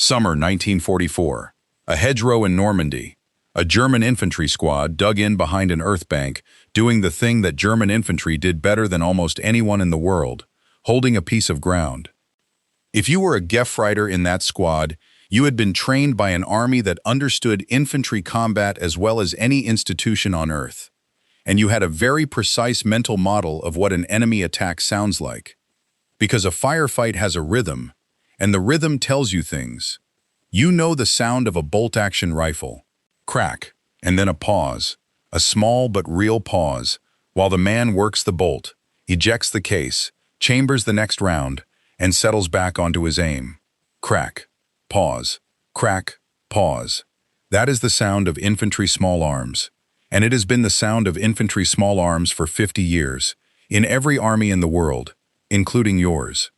Summer 1944. A hedgerow in Normandy. A German infantry squad dug in behind an earth bank, doing the thing that German infantry did better than almost anyone in the world, holding a piece of ground. If you were a Gefreiter in that squad, you had been trained by an army that understood infantry combat as well as any institution on earth. And you had a very precise mental model of what an enemy attack sounds like. Because a firefight has a rhythm, and the rhythm tells you things. You know the sound of a bolt-action rifle. Crack, and then a pause, a small but real pause, while the man works the bolt, ejects the case, chambers the next round, and settles back onto his aim. Crack, pause, crack, pause. That is the sound of infantry small arms. And it has been the sound of infantry small arms for 50 years, in every army in the world, including yours.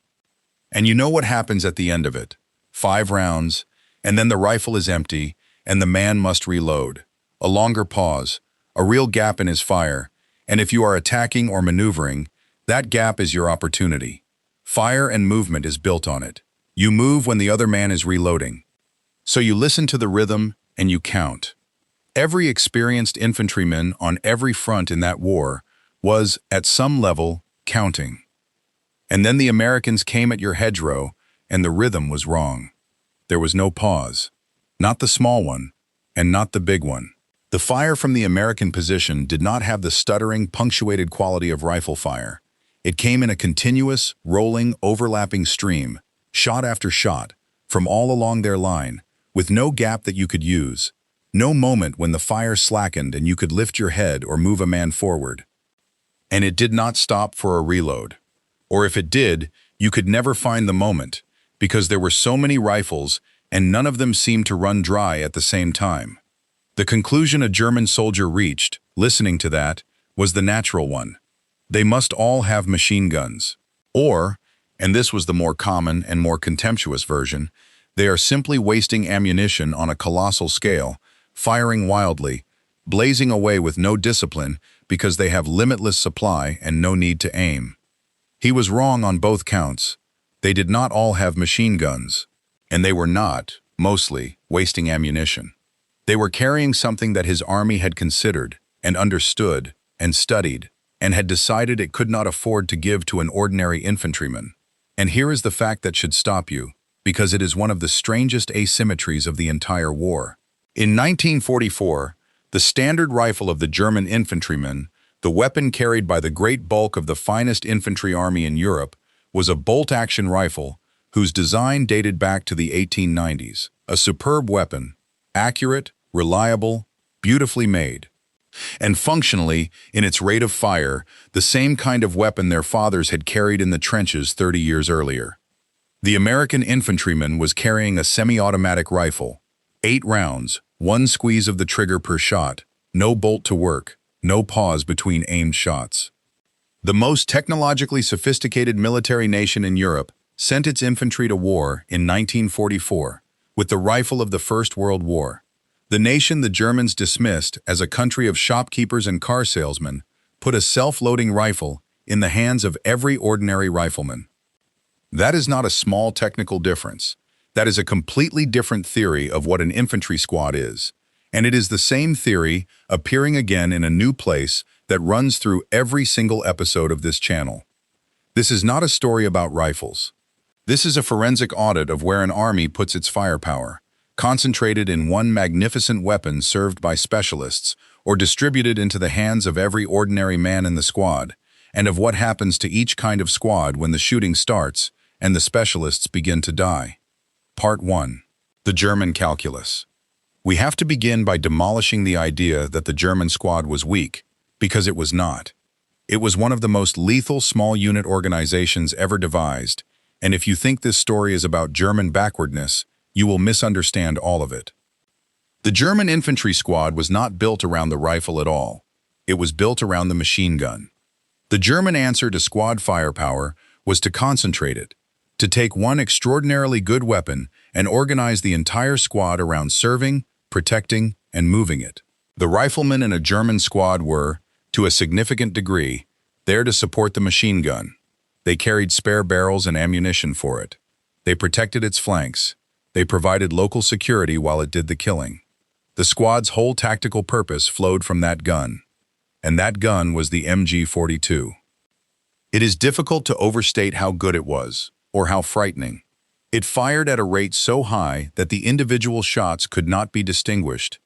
And you know what happens at the end of it. 5 rounds, and then the rifle is empty, and the man must reload. A longer pause, a real gap in his fire, and if you are attacking or maneuvering, that gap is your opportunity. Fire and movement is built on it. You move when the other man is reloading. So you listen to the rhythm and you count. Every experienced infantryman on every front in that war was, at some level, counting. And then the Americans came at your hedgerow, and the rhythm was wrong. There was no pause. Not the small one, and not the big one. The fire from the American position did not have the stuttering, punctuated quality of rifle fire. It came in a continuous, rolling, overlapping stream, shot after shot, from all along their line, with no gap that you could use, no moment when the fire slackened and you could lift your head or move a man forward. And it did not stop for a reload. Or if it did, you could never find the moment, because there were so many rifles and none of them seemed to run dry at the same time. The conclusion a German soldier reached, listening to that, was the natural one. They must all have machine guns. Or, and this was the more common and more contemptuous version, they are simply wasting ammunition on a colossal scale, firing wildly, blazing away with no discipline because they have limitless supply and no need to aim. He was wrong on both counts. They did not all have machine guns, and they were not, mostly, wasting ammunition. They were carrying something that his army had considered, and understood, and studied, and had decided it could not afford to give to an ordinary infantryman. And here is the fact that should stop you, because it is one of the strangest asymmetries of the entire war. In 1944, the standard rifle of the German infantryman, the weapon carried by the great bulk of the finest infantry army in Europe, was a bolt-action rifle whose design dated back to the 1890s. A superb weapon, accurate, reliable, beautifully made. And functionally, in its rate of fire, the same kind of weapon their fathers had carried in the trenches 30 years earlier. The American infantryman was carrying a semi-automatic rifle. 8 rounds, 1 squeeze of the trigger per shot, no bolt to work, no pause between aimed shots. The most technologically sophisticated military nation in Europe sent its infantry to war in 1944 with the rifle of the First World War. The nation the Germans dismissed as a country of shopkeepers and car salesmen put a self-loading rifle in the hands of every ordinary rifleman. That is not a small technical difference. That is a completely different theory of what an infantry squad is. And it is the same theory appearing again in a new place that runs through every single episode of this channel. This is not a story about rifles. This is a forensic audit of where an army puts its firepower, concentrated in one magnificent weapon served by specialists or distributed into the hands of every ordinary man in the squad, and of what happens to each kind of squad when the shooting starts and the specialists begin to die. Part 1. The German Calculus. We have to begin by demolishing the idea that the German squad was weak, because it was not. It was one of the most lethal small unit organizations ever devised, and if you think this story is about German backwardness, you will misunderstand all of it. The German infantry squad was not built around the rifle at all. It was built around the machine gun. The German answer to squad firepower was to concentrate it, to take one extraordinarily good weapon and organize the entire squad around serving, protecting, and moving it. The riflemen in a German squad were, to a significant degree, there to support the machine gun. They carried spare barrels and ammunition for it. They protected its flanks. They provided local security while it did the killing. The squad's whole tactical purpose flowed from that gun, and that gun was the MG-42. It is difficult to overstate how good it was, or how frightening. It fired at a rate so high that the individual shots could not be distinguished.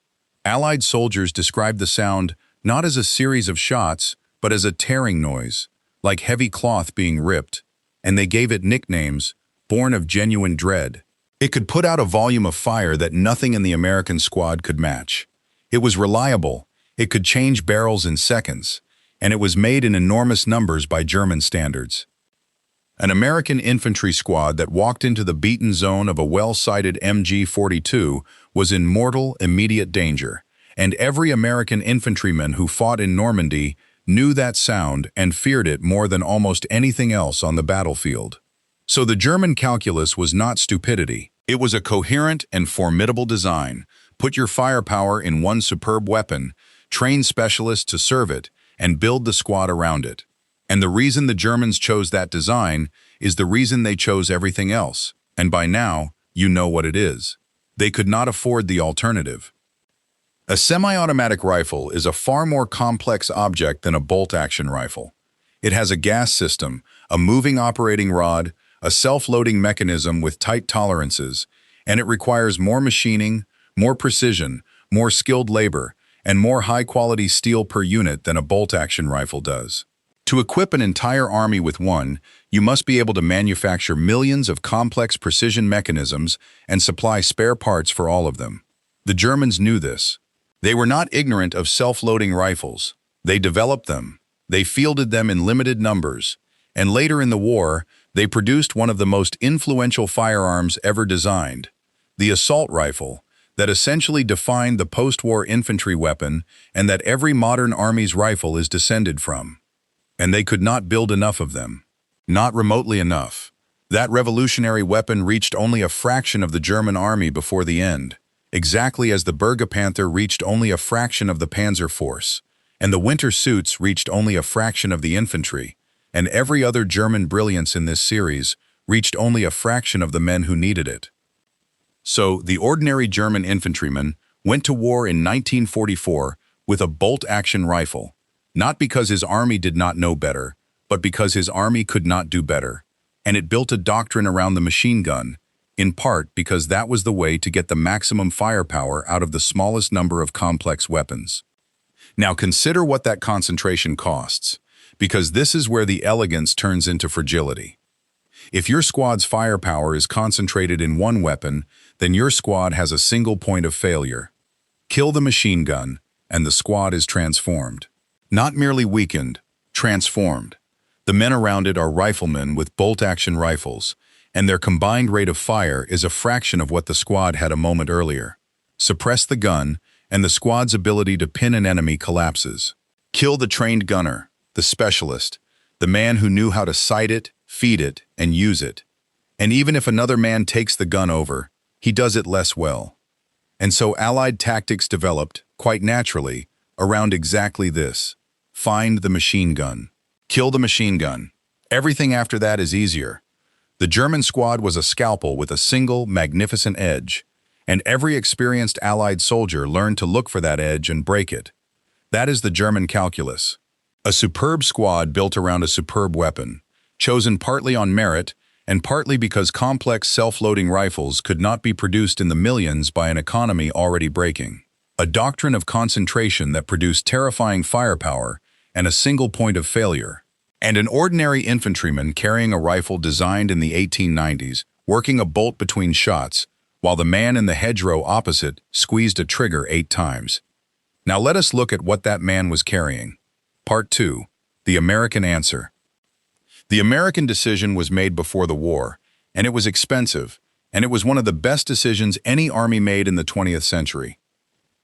Allied soldiers described the sound not as a series of shots, but as a tearing noise, like heavy cloth being ripped, and they gave it nicknames, born of genuine dread. It could put out a volume of fire that nothing in the American squad could match. It was reliable, it could change barrels in seconds, and it was made in enormous numbers by German standards. An American infantry squad that walked into the beaten zone of a well-sighted MG-42 was in mortal, immediate danger, and every American infantryman who fought in Normandy knew that sound and feared it more than almost anything else on the battlefield. So the German calculus was not stupidity. It was a coherent and formidable design. Put your firepower in one superb weapon, train specialists to serve it, and build the squad around it. And the reason the Germans chose that design is the reason they chose everything else. And by now, you know what it is. They could not afford the alternative. A semi-automatic rifle is a far more complex object than a bolt-action rifle. It has a gas system, a moving operating rod, a self-loading mechanism with tight tolerances, and it requires more machining, more precision, more skilled labor, and more high-quality steel per unit than a bolt-action rifle does. To equip an entire army with one, you must be able to manufacture millions of complex precision mechanisms and supply spare parts for all of them. The Germans knew this. They were not ignorant of self-loading rifles. They developed them. They fielded them in limited numbers. And later in the war, they produced one of the most influential firearms ever designed, the assault rifle, that essentially defined the post-war infantry weapon and that every modern army's rifle is descended from. And they could not build enough of them. Not remotely enough. That revolutionary weapon reached only a fraction of the German army before the end, exactly as the Bergepanther reached only a fraction of the Panzer Force, and the winter suits reached only a fraction of the infantry, and every other German brilliance in this series reached only a fraction of the men who needed it. So, the ordinary German infantryman went to war in 1944 with a bolt-action rifle, not because his army did not know better, but because his army could not do better, and it built a doctrine around the machine gun, in part because that was the way to get the maximum firepower out of the smallest number of complex weapons. Now consider what that concentration costs, because this is where the elegance turns into fragility. If your squad's firepower is concentrated in one weapon, then your squad has a single point of failure. Kill the machine gun, and the squad is transformed. Not merely weakened, transformed. The men around it are riflemen with bolt-action rifles, and their combined rate of fire is a fraction of what the squad had a moment earlier. Suppress the gun, and the squad's ability to pin an enemy collapses. Kill the trained gunner, the specialist, the man who knew how to sight it, feed it, and use it. And even if another man takes the gun over, he does it less well. And so Allied tactics developed, quite naturally, around exactly this. Find the machine gun. Kill the machine gun. Everything after that is easier. The German squad was a scalpel with a single, magnificent edge, and every experienced Allied soldier learned to look for that edge and break it. That is the German calculus. A superb squad built around a superb weapon, chosen partly on merit and partly because complex self-loading rifles could not be produced in the millions by an economy already breaking. A doctrine of concentration that produced terrifying firepower and a single point of failure. And an ordinary infantryman carrying a rifle designed in the 1890s, working a bolt between shots, while the man in the hedgerow opposite squeezed a trigger 8 times. Now let us look at what that man was carrying. Part 2. The American Answer. The American decision was made before the war, and it was expensive, and it was one of the best decisions any army made in the 20th century.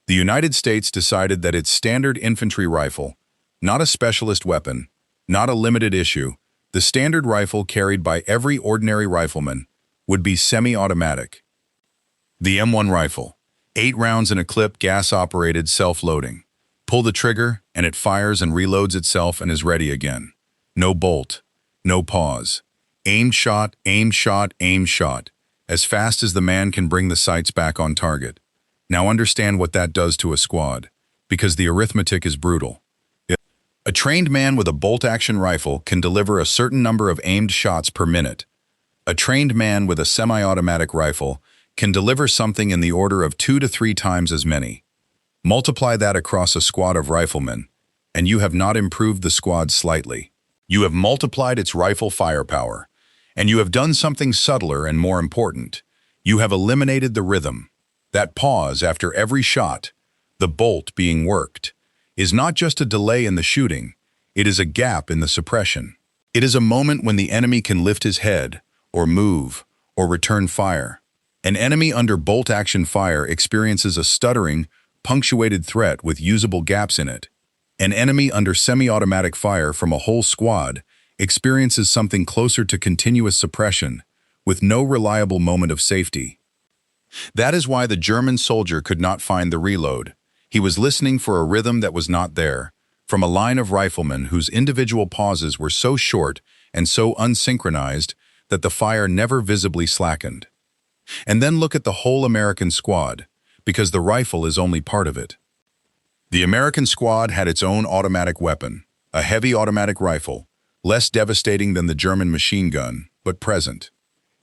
The United States decided that its standard infantry rifle, not a specialist weapon, not a limited issue, the standard rifle carried by every ordinary rifleman, would be semi-automatic. The M1 rifle, 8 rounds in a clip, gas-operated, self-loading. Pull the trigger, and it fires and reloads itself and is ready again. No bolt, no pause. Aim shot, aim shot, aim shot. as fast as the man can bring the sights back on target. Now understand what that does to a squad, because the arithmetic is brutal. A trained man with a bolt-action rifle can deliver a certain number of aimed shots per minute. A trained man with a semi-automatic rifle can deliver something in the order of 2 to 3 times as many. Multiply that across a squad of riflemen, and you have not improved the squad slightly. You have multiplied its rifle firepower, and you have done something subtler and more important. You have eliminated the rhythm. That pause after every shot, the bolt being worked, is not just a delay in the shooting, it is a gap in the suppression. It is a moment when the enemy can lift his head, or move, or return fire. An enemy under bolt-action fire experiences a stuttering, punctuated threat with usable gaps in it. An enemy under semi-automatic fire from a whole squad experiences something closer to continuous suppression, with no reliable moment of safety. That is why the German soldier could not find the reload. He was listening for a rhythm that was not there, from a line of riflemen whose individual pauses were so short and so unsynchronized that the fire never visibly slackened. And then look at the whole American squad, because the rifle is only part of it. The American squad had its own automatic weapon, a heavy automatic rifle, less devastating than the German machine gun, but present.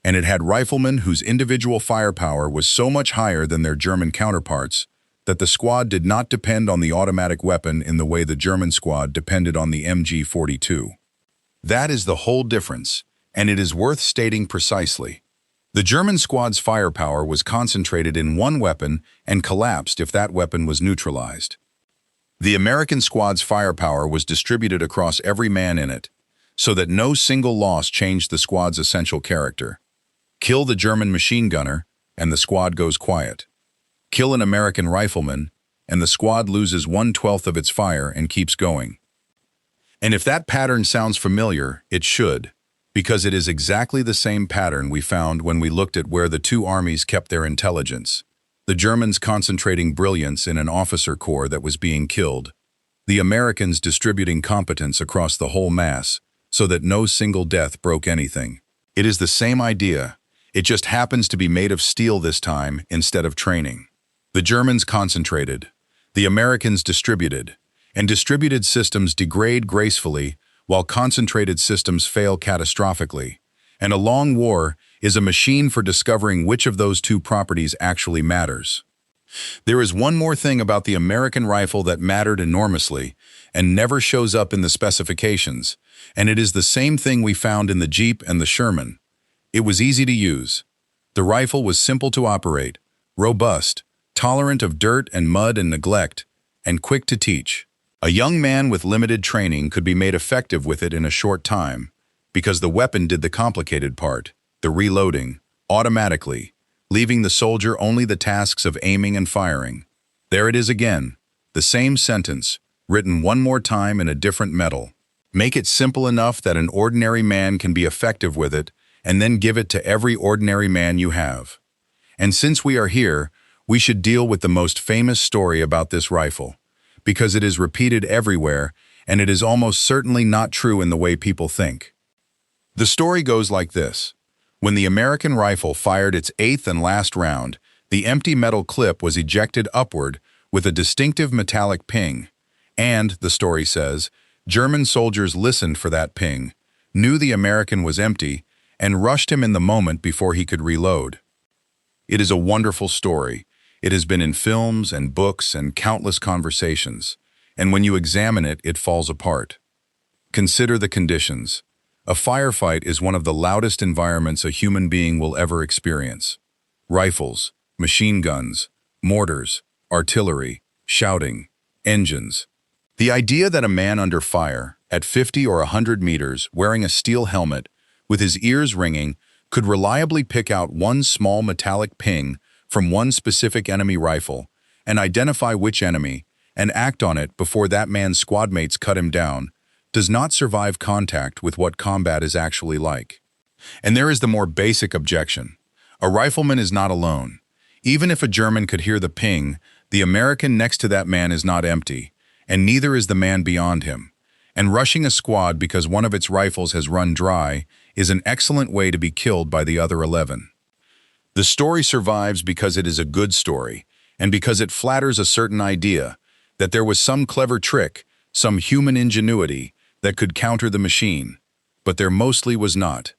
And it had riflemen whose individual firepower was so much higher than their German counterparts that the squad did not depend on the automatic weapon in the way the German squad depended on the MG-42. That is the whole difference, and it is worth stating precisely. The German squad's firepower was concentrated in one weapon and collapsed if that weapon was neutralized. The American squad's firepower was distributed across every man in it, so that no single loss changed the squad's essential character. Kill the German machine gunner, and the squad goes quiet. Kill an American rifleman, and the squad loses 1/12 of its fire and keeps going. And if that pattern sounds familiar, it should, because it is exactly the same pattern we found when we looked at where the two armies kept their intelligence. The Germans concentrating brilliance in an officer corps that was being killed. The Americans distributing competence across the whole mass, so that no single death broke anything. It is the same idea. It just happens to be made of steel this time instead of training. The Germans concentrated. The Americans distributed. And distributed systems degrade gracefully, while concentrated systems fail catastrophically. And a long war is a machine for discovering which of those two properties actually matters. There is one more thing about the American rifle that mattered enormously and never shows up in the specifications, and it is the same thing we found in the Jeep and the Sherman. It was easy to use. The rifle was simple to operate, robust, tolerant of dirt and mud and neglect, and quick to teach. A young man with limited training could be made effective with it in a short time, because the weapon did the complicated part, the reloading, automatically, leaving the soldier only the tasks of aiming and firing. There it is again, the same sentence, written one more time in a different metal. Make it simple enough that an ordinary man can be effective with it, and then give it to every ordinary man you have. And since we are here, we should deal with the most famous story about this rifle, because it is repeated everywhere, and it is almost certainly not true in the way people think. The story goes like this. When the American rifle fired its 8th and last round, the empty metal clip was ejected upward with a distinctive metallic ping, and, the story says, German soldiers listened for that ping, knew the American was empty, and rushed him in the moment before he could reload. It is a wonderful story. It has been in films and books and countless conversations, and when you examine it, it falls apart. Consider the conditions. A firefight is one of the loudest environments a human being will ever experience. Rifles, machine guns, mortars, artillery, shouting, engines. The idea that a man under fire, at 50 or 100 meters, wearing a steel helmet, with his ears ringing, could reliably pick out one small metallic ping from one specific enemy rifle and identify which enemy and act on it before that man's squadmates cut him down, does not survive contact with what combat is actually like. And there is the more basic objection. A rifleman is not alone. Even if a German could hear the ping, the American next to that man is not empty, and neither is the man beyond him. And rushing a squad because one of its rifles has run dry is an excellent way to be killed by the other 11. The story survives because it is a good story, and because it flatters a certain idea that there was some clever trick, some human ingenuity that could counter the machine, but there mostly was not.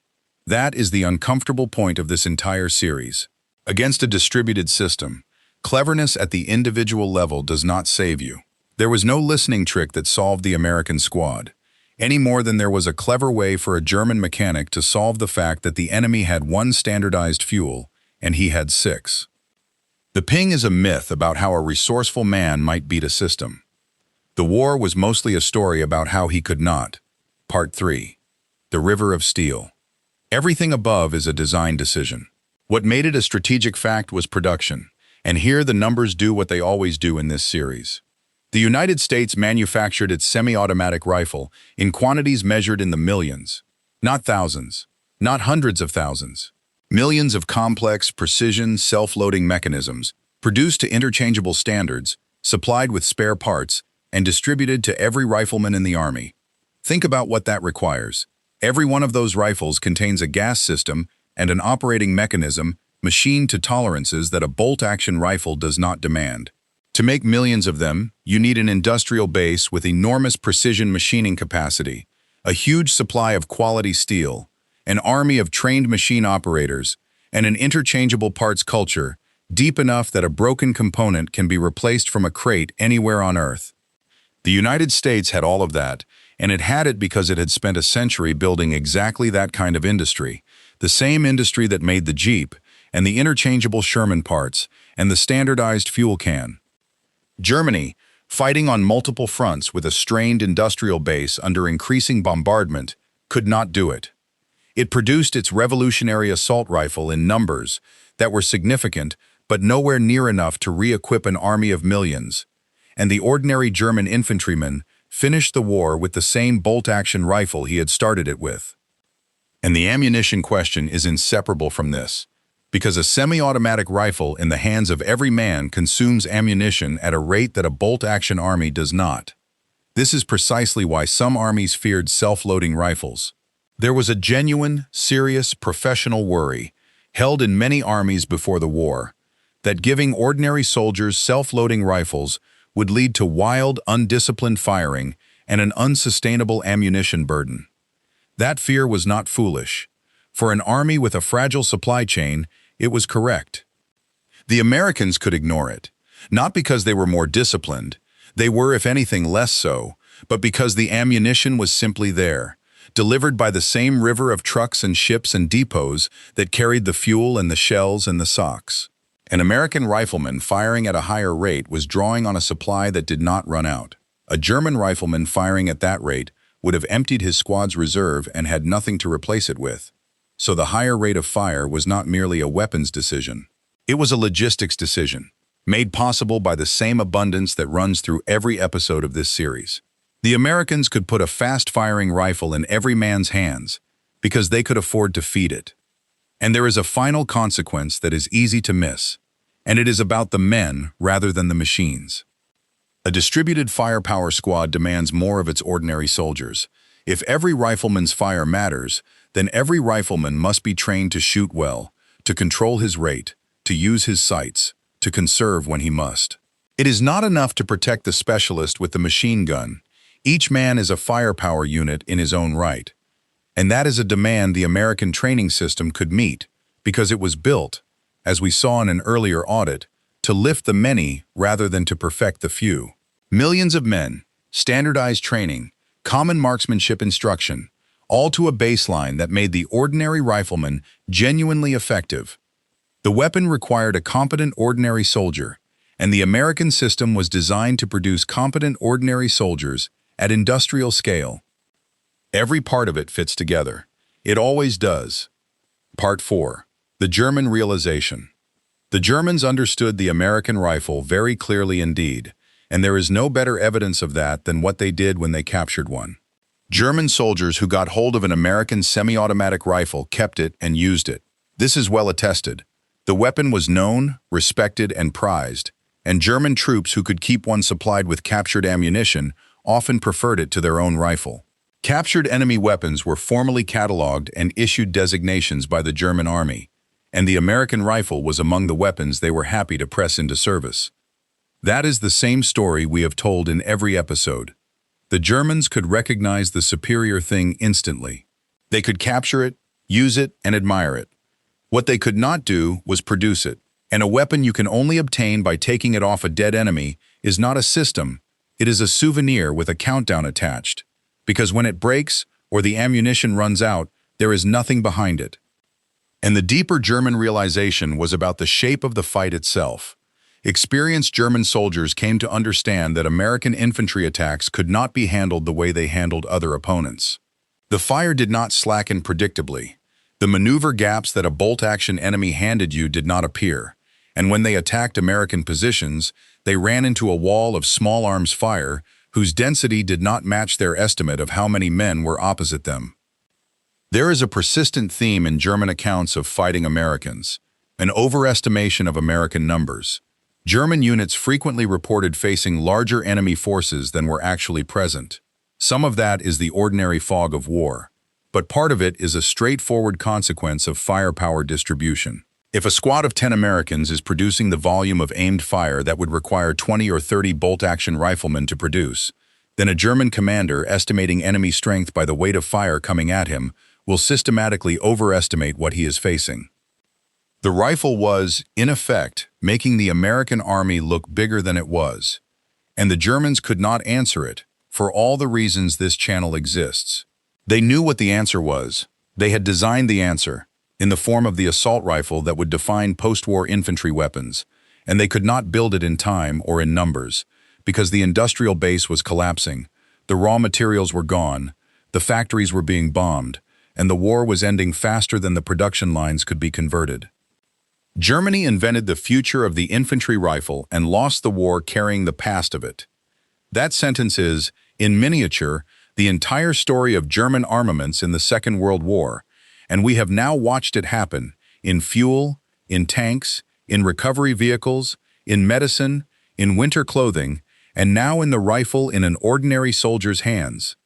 That is the uncomfortable point of this entire series. Against a distributed system, cleverness at the individual level does not save you. There was no listening trick that solved the American squad, any more than there was a clever way for a German mechanic to solve the fact that the enemy had one standardized fuel and he had 6. The ping is a myth about how a resourceful man might beat a system. The war was mostly a story about how he could not. Part 3. The River of Steel. Everything above is a design decision. What made it a strategic fact was production, and here the numbers do what they always do in this series. The United States manufactured its semi-automatic rifle in quantities measured in the millions, not thousands, not hundreds of thousands. Millions of complex, precision, self-loading mechanisms, produced to interchangeable standards, supplied with spare parts, and distributed to every rifleman in the Army. Think about what that requires. Every one of those rifles contains a gas system and an operating mechanism machined to tolerances that a bolt-action rifle does not demand. To make millions of them, you need an industrial base with enormous precision machining capacity, a huge supply of quality steel, an army of trained machine operators, and an interchangeable parts culture deep enough that a broken component can be replaced from a crate anywhere on Earth. The United States had all of that, and it had it because it had spent a century building exactly that kind of industry, the same industry that made the Jeep, and the interchangeable Sherman parts, and the standardized fuel can. Germany, fighting on multiple fronts with a strained industrial base under increasing bombardment, could not do it. It produced its revolutionary assault rifle in numbers that were significant but nowhere near enough to re-equip an army of millions, and the ordinary German infantryman finished the war with the same bolt-action rifle he had started it with. And the ammunition question is inseparable from this, because a semi-automatic rifle in the hands of every man consumes ammunition at a rate that a bolt-action army does not. This is precisely why some armies feared self-loading rifles. There was a genuine, serious, professional worry, held in many armies before the war, that giving ordinary soldiers self-loading rifles would lead to wild, undisciplined firing and an unsustainable ammunition burden. That fear was not foolish. For an army with a fragile supply chain, it was correct. The Americans could ignore it, not because they were more disciplined, they were, if anything, less so, but because the ammunition was simply there, delivered by the same river of trucks and ships and depots that carried the fuel and the shells and the socks. An American rifleman firing at a higher rate was drawing on a supply that did not run out. A German rifleman firing at that rate would have emptied his squad's reserve and had nothing to replace it with. So the higher rate of fire was not merely a weapons decision. It was a logistics decision, made possible by the same abundance that runs through every episode of this series. The Americans could put a fast-firing rifle in every man's hands because they could afford to feed it. And there is a final consequence that is easy to miss, and it is about the men rather than the machines. A distributed firepower squad demands more of its ordinary soldiers. If every rifleman's fire matters, then every rifleman must be trained to shoot well, to control his rate, to use his sights, to conserve when he must. It is not enough to protect the specialist with the machine gun. Each man is a firepower unit in his own right. And that is a demand the American training system could meet, because it was built, as we saw in an earlier audit, to lift the many rather than to perfect the few. Millions of men, standardized training, common marksmanship instruction, all to a baseline that made the ordinary rifleman genuinely effective. The weapon required a competent ordinary soldier, and the American system was designed to produce competent ordinary soldiers at industrial scale. Every part of it fits together. It always does. Part 4. The German realization. The Germans understood the American rifle very clearly indeed, and there is no better evidence of that than what they did when they captured one. German soldiers who got hold of an American semi-automatic rifle kept it and used it. This is well attested. The weapon was known, respected, and prized, and German troops who could keep one supplied with captured ammunition often preferred it to their own rifle. Captured enemy weapons were formally catalogued and issued designations by the German army, and the American rifle was among the weapons they were happy to press into service. That is the same story we have told in every episode. The Germans could recognize the superior thing instantly. They could capture it, use it, and admire it. What they could not do was produce it. And a weapon you can only obtain by taking it off a dead enemy is not a system, it is a souvenir with a countdown attached. Because when it breaks or the ammunition runs out, there is nothing behind it. And the deeper German realization was about the shape of the fight itself. Experienced German soldiers came to understand that American infantry attacks could not be handled the way they handled other opponents. The fire did not slacken predictably. The maneuver gaps that a bolt-action enemy handed you did not appear, and when they attacked American positions, they ran into a wall of small arms fire whose density did not match their estimate of how many men were opposite them. There is a persistent theme in German accounts of fighting Americans, an overestimation of American numbers. German units frequently reported facing larger enemy forces than were actually present. Some of that is the ordinary fog of war, but part of it is a straightforward consequence of firepower distribution. If a squad of 10 Americans is producing the volume of aimed fire that would require 20 or 30 bolt-action riflemen to produce, then a German commander estimating enemy strength by the weight of fire coming at him will systematically overestimate what he is facing. The rifle was, in effect, making the American army look bigger than it was, and the Germans could not answer it, for all the reasons this channel exists. They knew what the answer was. They had designed the answer, in the form of the assault rifle that would define post-war infantry weapons, and they could not build it in time or in numbers, because the industrial base was collapsing, the raw materials were gone, the factories were being bombed, and the war was ending faster than the production lines could be converted. Germany invented the future of the infantry rifle and lost the war carrying the past of it. That sentence is, in miniature, the entire story of German armaments in the Second World War, and we have now watched it happen in fuel, in tanks, in recovery vehicles, in medicine, in winter clothing, and now in the rifle in an ordinary soldier's hands.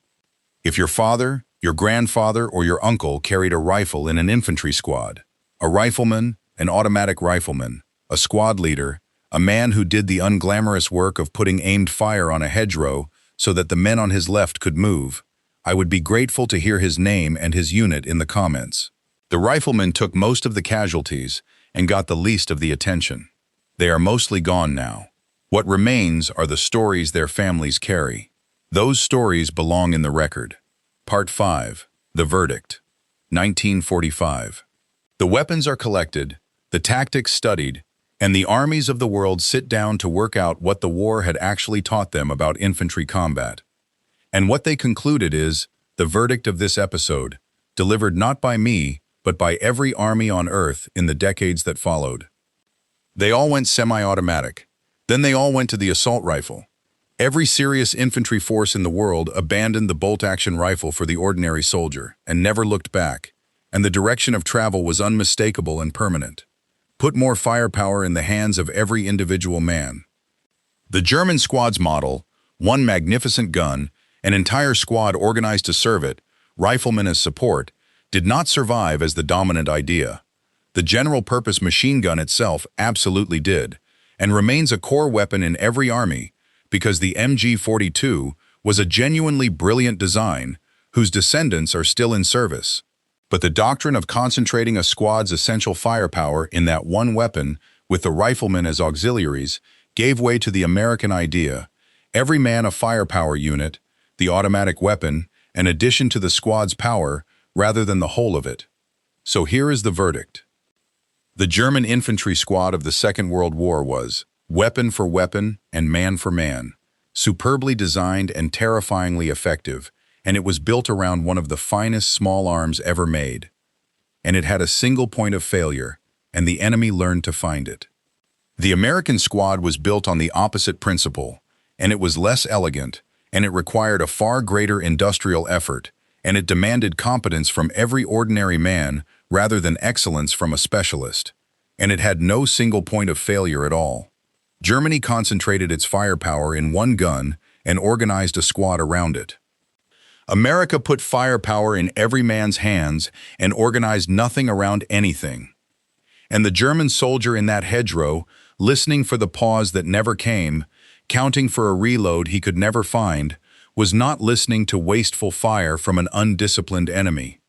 If your father, your grandfather, or your uncle carried a rifle in an infantry squad, a rifleman, an automatic rifleman, a squad leader, a man who did the unglamorous work of putting aimed fire on a hedgerow so that the men on his left could move, I would be grateful to hear his name and his unit in the comments. The riflemen took most of the casualties and got the least of the attention. They are mostly gone now. What remains are the stories their families carry. Those stories belong in the record. Part 5. The Verdict. 1945. The weapons are collected, the tactics studied, and the armies of the world sit down to work out what the war had actually taught them about infantry combat. And what they concluded is, the verdict of this episode, delivered not by me, but by every army on Earth in the decades that followed. They all went semi-automatic. Then they all went to the assault rifle. Every serious infantry force in the world abandoned the bolt-action rifle for the ordinary soldier and never looked back, and the direction of travel was unmistakable and permanent. Put more firepower in the hands of every individual man. The German squad's model, one magnificent gun, an entire squad organized to serve it, riflemen as support, did not survive as the dominant idea. The general-purpose machine gun itself absolutely did, and remains a core weapon in every army, because the MG-42 was a genuinely brilliant design whose descendants are still in service. But the doctrine of concentrating a squad's essential firepower in that one weapon with the riflemen as auxiliaries gave way to the American idea, every man a firepower unit, the automatic weapon, an addition to the squad's power rather than the whole of it. So here is the verdict. The German infantry squad of the Second World War was, weapon for weapon and man for man, superbly designed and terrifyingly effective, and it was built around one of the finest small arms ever made. And it had a single point of failure, and the enemy learned to find it. The American squad was built on the opposite principle, and it was less elegant, and it required a far greater industrial effort, and it demanded competence from every ordinary man rather than excellence from a specialist, and it had no single point of failure at all. Germany concentrated its firepower in one gun and organized a squad around it. America put firepower in every man's hands and organized nothing around anything. And the German soldier in that hedgerow, listening for the pause that never came, counting for a reload he could never find, was not listening to wasteful fire from an undisciplined enemy.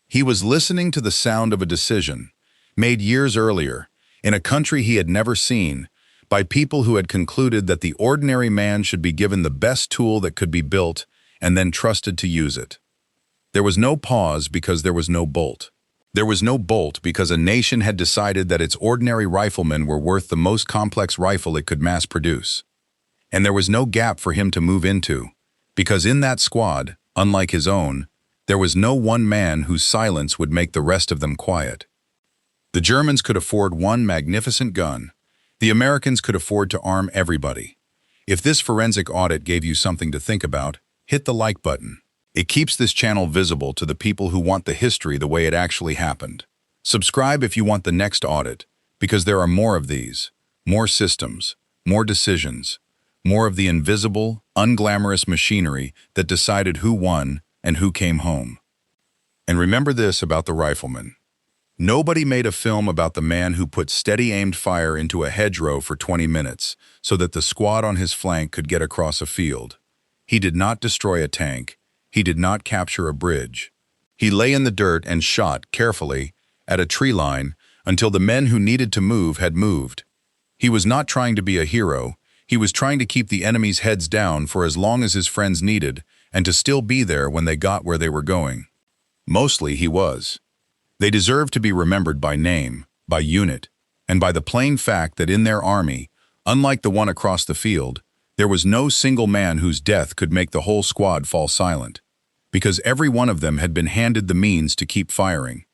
He was listening to the sound of a decision, made years earlier, in a country he had never seen, by people who had concluded that the ordinary man should be given the best tool that could be built and then trusted to use it. There was no pause because there was no bolt. There was no bolt because a nation had decided that its ordinary riflemen were worth the most complex rifle it could mass produce. And there was no gap for him to move into, because in that squad, unlike his own, there was no one man whose silence would make the rest of them quiet. The Germans could afford one magnificent gun. The Americans could afford to arm everybody. If this forensic audit gave you something to think about, hit the like button. It keeps this channel visible to the people who want the history the way it actually happened. Subscribe if you want the next audit, because there are more of these, more systems, more decisions, more of the invisible, unglamorous machinery that decided who won and who came home. And remember this about the rifleman. Nobody made a film about the man who put steady-aimed fire into a hedgerow for 20 minutes so that the squad on his flank could get across a field. He did not destroy a tank. He did not capture a bridge. He lay in the dirt and shot, carefully, at a tree line until the men who needed to move had moved. He was not trying to be a hero. He was trying to keep the enemy's heads down for as long as his friends needed and to still be there when they got where they were going. Mostly he was. They deserved to be remembered by name, by unit, and by the plain fact that in their army, unlike the one across the field, there was no single man whose death could make the whole squad fall silent, because every one of them had been handed the means to keep firing.